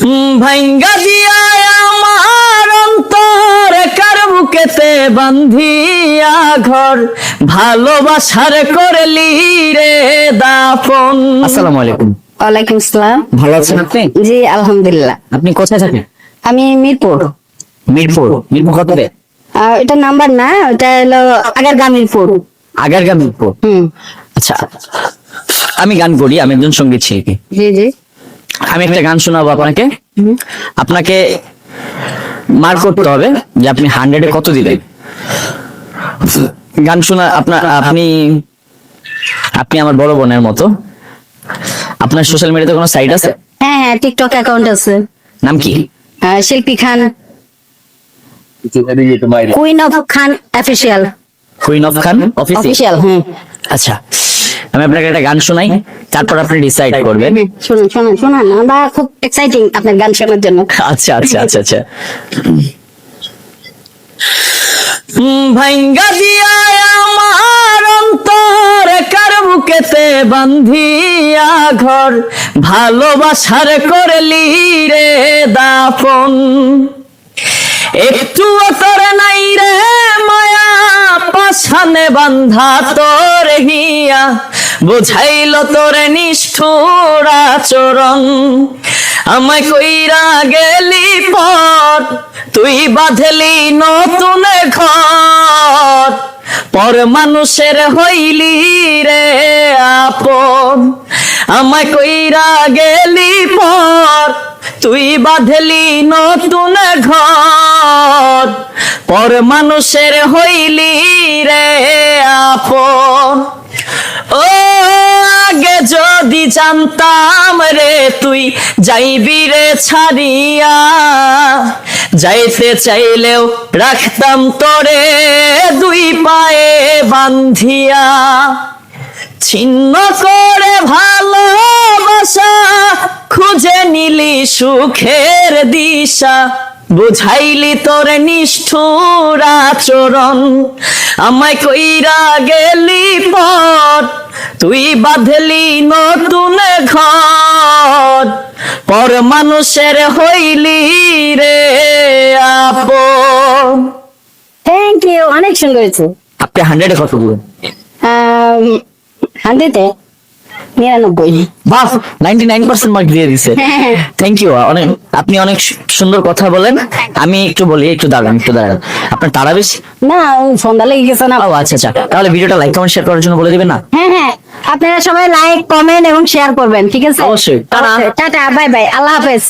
ভাঙ্গা দিয়া আমার অন্তর কার বুকেতে বান্ধিয়া ঘর ভালোবাসার করলি রে দাফন। আসসালামু আলাইকুম। ওয়ালাইকুম আসসালাম। ভালো আছেন আপনি? জি আলহামদুলিল্লাহ। আপনি কোথায় থাকেন? আমি মিরপুর। মিরপুর। মিরপুর কততে? এটা নাম্বার না, এটা হলো আগারগাঁ মিরপুর। আগারগাঁ মিরপুর। আচ্ছা, আমি গান করি, আমি একজন সঙ্গীত শিল্পী। জি জি। আমি একটা গান শোনাবো আপনাকে। আপনাকে মার্ক করতে হবে যে আপনি 100-এ কত দিবেন। গান শোনা আপনি আপনি আমার বড় বোনের মতো। আপনার সোশ্যাল মিডিয়াতে কোনো সাইট আছে? হ্যাঁ হ্যাঁ, টিকটক অ্যাকাউন্ট আছে। নাম কি? Shilpi Khan, queen of Khan official. Queen of Khan official. আচ্ছা, আমি আপনাকে একটা গান শোনাই, তারপর আপনি ডিসাইড করবেন। শুনুন শুনুন শুনুন, আমরা খুব এক্সাইটিং আপনার গান শোনার জন্য। আচ্ছা আচ্ছা আচ্ছা আচ্ছা। ভাঙ্গা দিয়া আমার অন্তর কার বুকেতে বান্ধিয়া ঘর ভালোবাসার করলি রে দাফন। একটু তোর নাই রে মায়া পাশানে বান্ধা তোর হিয়া বুঝাইল তোর নিষ্ঠুর আচরণ। আমায় কইরা গেলি পর তুই বাঁধলি নতুন ঘর পর মানুষের হইলি রে আপন। আমায় কইরা গেলি পর তুই বাঁধলি নতুন ঘর পর মানুষের হইলি রে আপন। ও আগে যদি জানতাম রে তুই যাইবি রে ছাড়িয়া, যাইতে চাইলেও রাখতাম তোরে দুই পায়ে বান্ধিয়া। ছিন্ন করে ভালোবাসা খুঁজে নিলি সুখের দিশা বুঝাইলি তোর নিষ্ঠুর আচরণ। আমায় কইরা গেলি পর তুই বাঁধলি নতুন ঘর পর মানুষের হইলি রে আপন। থ্যাংক ইউ, অনেক সুন্দর হয়েছে। আপনি 100-এ কত দিবেন? 100-এ 99। বাহ, 99% মার্ক দিয়ে দিছে। Thank you. আপনি অনেক সুন্দর কথা বলেন। আমি একটু বলি, একটু দাঁড়ান। আপনার তারা বেশি না, সন্ধ্যা লেগে গেছে না। ও আচ্ছা আচ্ছা, তাহলে ভিডিওটা লাইক কমেন্ট শেয়ার করার জন্য বলে দিবেন না? হ্যাঁ হ্যাঁ, আপনারা সবাই লাইক কমেন্ট এবং শেয়ার করবেন, ঠিক আছে? অবশ্যই। টাটা, বাই বাই, আল্লাহ হাফেজ।